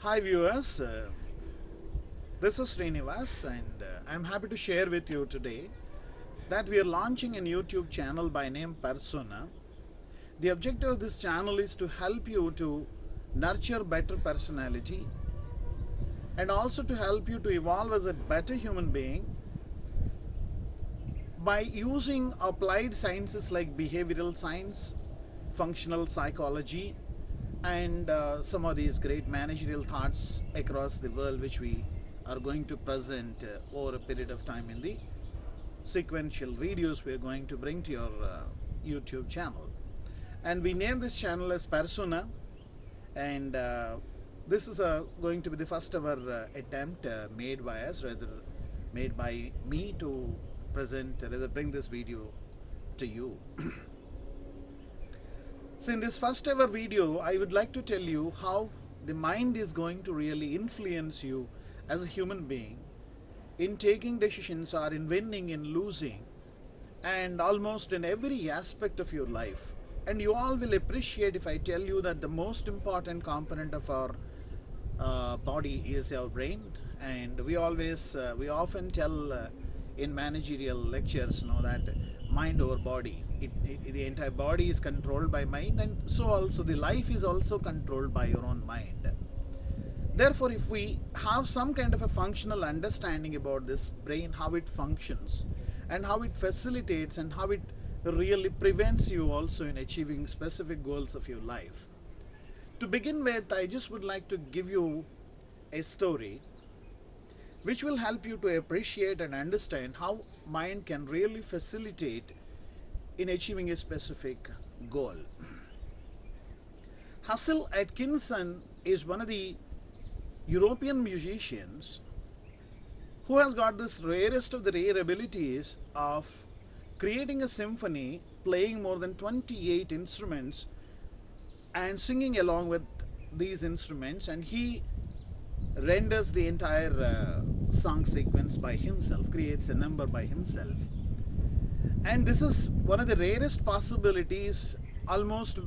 Hi viewers, this is Srinivas and I'm happy to share with you today that we are launching a YouTube channel by name Persona. The objective of this channel is to help you to nurture better personality and also to help you to evolve as a better human being by using applied sciences like behavioral science, functional psychology, and some of these great managerial thoughts across the world, which we are going to present over a period of time in the sequential videos we are going to bring to your YouTube channel. And we name this channel as Persona, and this is going to be the first ever attempt made by us, rather made by me to bring this video to you. So in this first ever video, I would like to tell you how the mind is going to really influence you as a human being in taking decisions or in winning and losing, and almost in every aspect of your life. And you all will appreciate if I tell you that the most important component of our body is our brain. And we often tell in managerial lectures that mind over body, the entire body is controlled by mind, and so also the life is also controlled by your own mind. Therefore, if we have some kind of a functional understanding about this brain, how it functions and how it facilitates and how it really prevents you also in achieving specific goals of your life. To begin with, I just would like to give you a story which will help you to appreciate and understand how mind can really facilitate in achieving a specific goal. Hassel Atkinson is one of the European musicians who has got this rarest of the rare abilities of creating a symphony, playing more than 28 instruments and singing along with these instruments, and he renders the entire song sequence by himself, creates a number by himself. And this is one of the rarest possibilities. Almost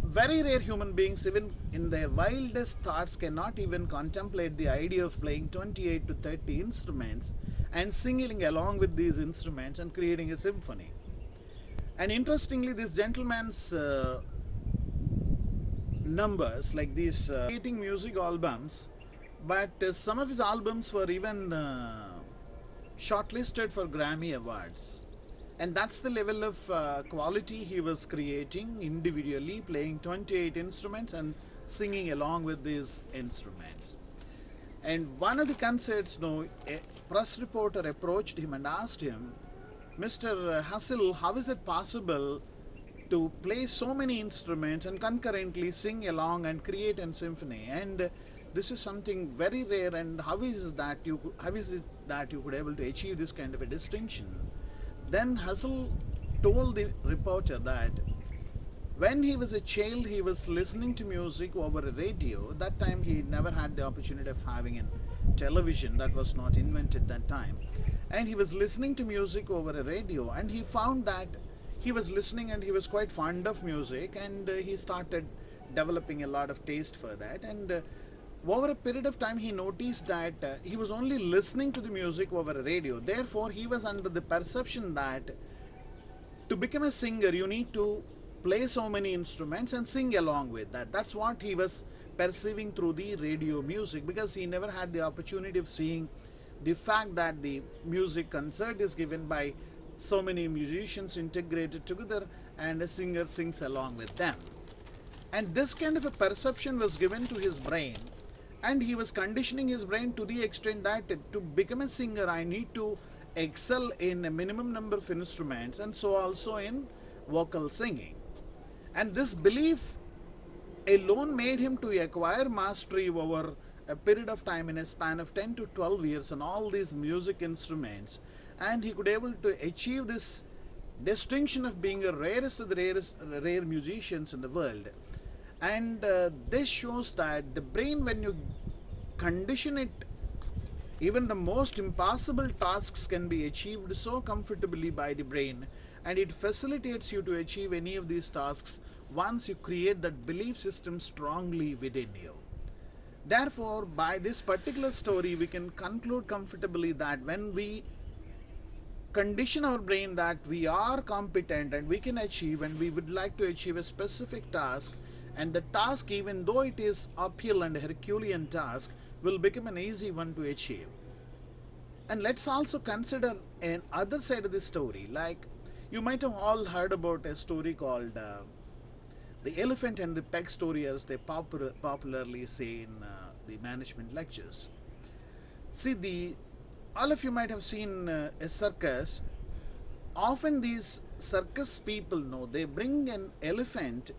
very rare human beings, even in their wildest thoughts, cannot even contemplate the idea of playing 28 to 30 instruments and singing along with these instruments and creating a symphony. And interestingly, this gentleman's numbers, like these creating music albums, but some of his albums were even shortlisted for Grammy Awards. And that's the level of quality he was creating individually, playing 28 instruments and singing along with these instruments. And one of the concerts, a press reporter approached him and asked him, Mr. Hassel, how is it possible to play so many instruments and concurrently sing along and create a symphony? And this is something very rare, and how is it that you could able to achieve this kind of a distinction? Then Hassel told the reporter that when he was a child, he was listening to music over a radio. That time he never had the opportunity of having a television, that was not invented that time. And he was listening to music over a radio, and he found that he was listening and he was quite fond of music, and he started developing a lot of taste for that. And over a period of time, he noticed that he was only listening to the music over a radio. Therefore, he was under the perception that to become a singer, you need to play so many instruments and sing along with that. That's what he was perceiving through the radio music, because he never had the opportunity of seeing the fact that the music concert is given by so many musicians integrated together and a singer sings along with them. And this kind of a perception was given to his brain, and he was conditioning his brain to the extent that to become a singer, I need to excel in a minimum number of instruments, and so also in vocal singing. And this belief alone made him to acquire mastery over a period of time, in a span of 10 to 12 years, on all these music instruments, and he could able to achieve this distinction of being a rarest of the rare musicians in the world. And this shows that the brain, when you condition it, even the most impossible tasks can be achieved so comfortably by the brain, and it facilitates you to achieve any of these tasks once you create that belief system strongly within you. Therefore, by this particular story, we can conclude comfortably that when we condition our brain that we are competent and we can achieve and we would like to achieve a specific task, and the task, even though it is uphill and Herculean task, will become an easy one to achieve. And let's also consider an other side of the story. Like, you might have all heard about a story called the elephant and the peg story, as they popularly say in the management lectures. See, all of you might have seen a circus. Often these circus people know they bring an elephant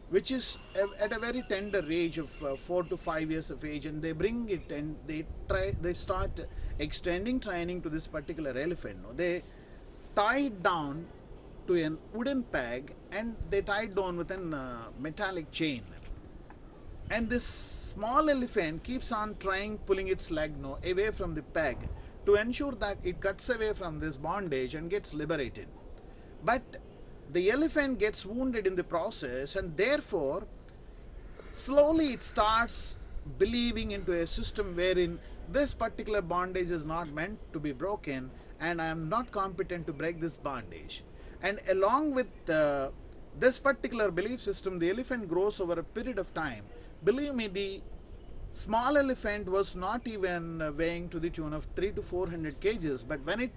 which is at a very tender age of 4 to 5 years of age, and they bring it and they start extending training to this particular elephant. No? They tie it down to a wooden peg and they tie it down with a metallic chain. And this small elephant keeps on trying pulling its leg away from the peg to ensure that it cuts away from this bondage and gets liberated. But the elephant gets wounded in the process, and therefore slowly it starts believing into a system wherein this particular bondage is not meant to be broken and I am not competent to break this bondage. And along with this particular belief system, the elephant grows over a period of time. Believe me, the small elephant was not even weighing to the tune of 300 to 400 kgs, but when it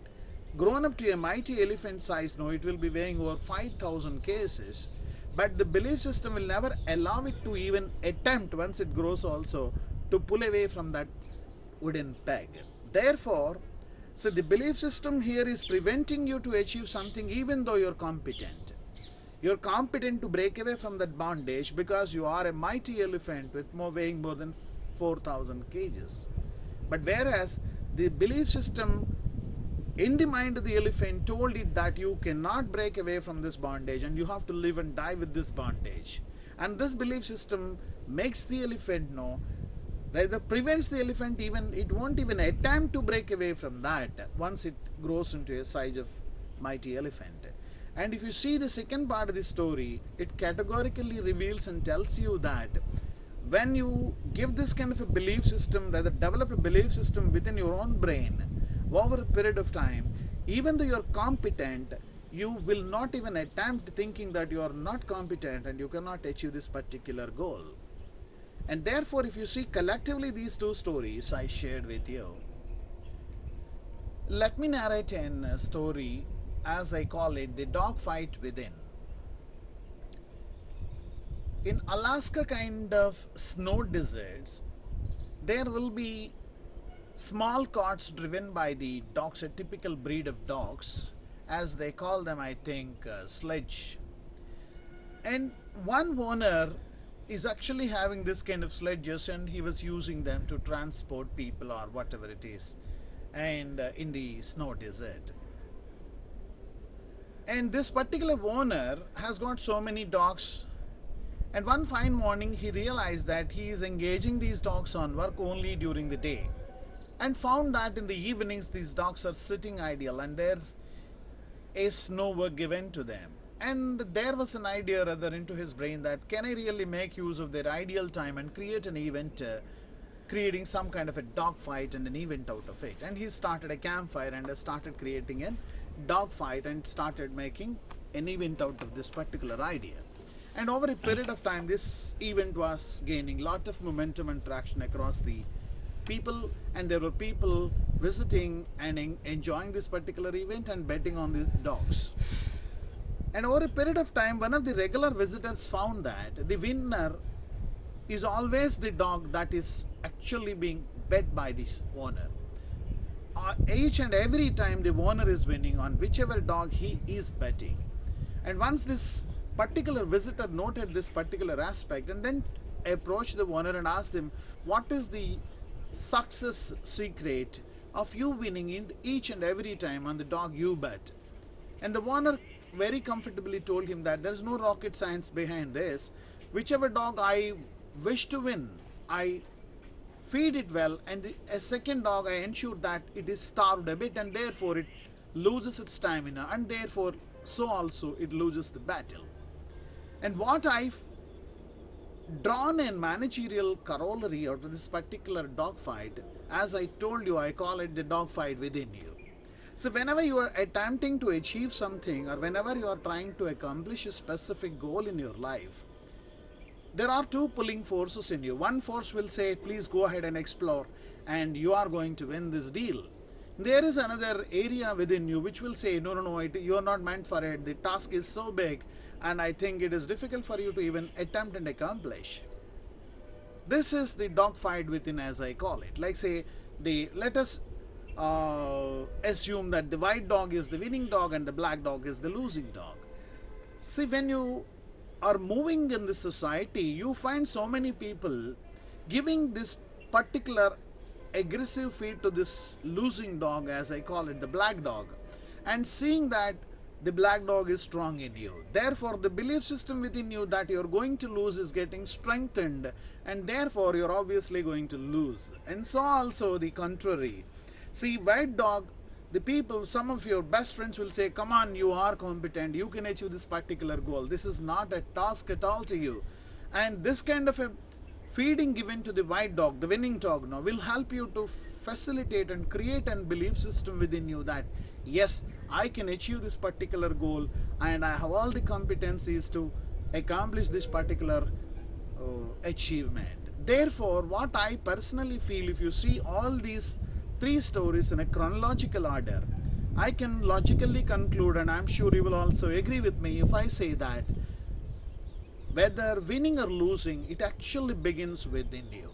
grown up to a mighty elephant size, it will be weighing over 5,000 kgs. But the belief system will never allow it to even attempt, once it grows also, to pull away from that wooden peg. Therefore, so the belief system here is preventing you to achieve something even though you're competent. You're competent to break away from that bondage because you are a mighty elephant with weighing more than 4,000 kgs. But whereas the belief system in the mind of the elephant told it that you cannot break away from this bondage and you have to live and die with this bondage. And this belief system makes the elephant rather prevents the elephant, even it won't even attempt to break away from that once it grows into a size of mighty elephant. And if you see the second part of the story, it categorically reveals and tells you that when you give this kind of a belief system, rather develop a belief system within your own brain over a period of time, even though you're competent, you will not even attempt thinking that you are not competent and you cannot achieve this particular goal. And therefore, if you see collectively these two stories I shared with you, let me narrate a story, as I call it, the dog fight within. In Alaska kind of snow deserts, there will be small carts driven by the dogs, a typical breed of dogs, as they call them, I think, sledge. And one owner is actually having this kind of sledges, and he was using them to transport people or whatever it is, and in the snow desert. And this particular owner has got so many dogs, and one fine morning he realized that he is engaging these dogs on work only during the day, and found that in the evenings these dogs are sitting idle and there is no work given to them. And there was an idea rather into his brain that can I really make use of their ideal time and create an event, creating some kind of a dog fight and an event out of it. And he started a campfire and started creating a dog fight and started making an event out of this particular idea. And over a period of time, this event was gaining lot of momentum and traction across the people, and there were people visiting and enjoying this particular event and betting on the dogs. And over a period of time, one of the regular visitors found that the winner is always the dog that is actually being bet by this owner. Each and every time the owner is winning on whichever dog he is betting. And once this particular visitor noted this particular aspect and then approached the owner and asked him, what is the success secret of you winning in each and every time on the dog you bet? And the owner very comfortably told him that there is no rocket science behind this. Whichever dog I wish to win, I feed it well, and a second dog I ensure that it is starved a bit and therefore it loses its stamina, and therefore so also it loses the battle. And what I drawn a managerial corollary out of this particular dogfight. As I told you, I call it the dogfight within you. So whenever you are attempting to achieve something, or whenever you are trying to accomplish a specific goal in your life, there are two pulling forces in you. One force will say, please go ahead and explore, and you are going to win this deal. There is another area within you which will say, no, no, no, you are not meant for it. The task is so big, and I think it is difficult for you to even attempt and accomplish. This is the dogfight within, as I call it. Like say, let us assume that the white dog is the winning dog and the black dog is the losing dog. See, when you are moving in this society, you find so many people giving this particular aggressive feed to this losing dog, as I call it, the black dog, and seeing that the black dog is strong in you. Therefore, the belief system within you that you're going to lose is getting strengthened, and therefore you're obviously going to lose. And so also the contrary. See, white dog, the people, some of your best friends will say, come on, you are competent, you can achieve this particular goal. This is not a task at all to you. And this kind of a feeding given to the white dog, the winning dog now, will help you to facilitate and create a belief system within you that, yes, I can achieve this particular goal and I have all the competencies to accomplish this particular achievement. Therefore, what I personally feel, if you see all these three stories in a chronological order, I can logically conclude, and I'm sure you will also agree with me if I say that whether winning or losing, it actually begins within you.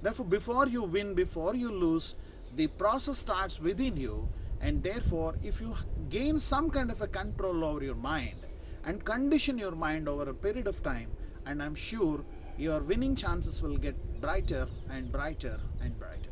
Therefore, before you win, before you lose, the process starts within you. And therefore, if you gain some kind of a control over your mind and condition your mind over a period of time, and I'm sure your winning chances will get brighter and brighter and brighter.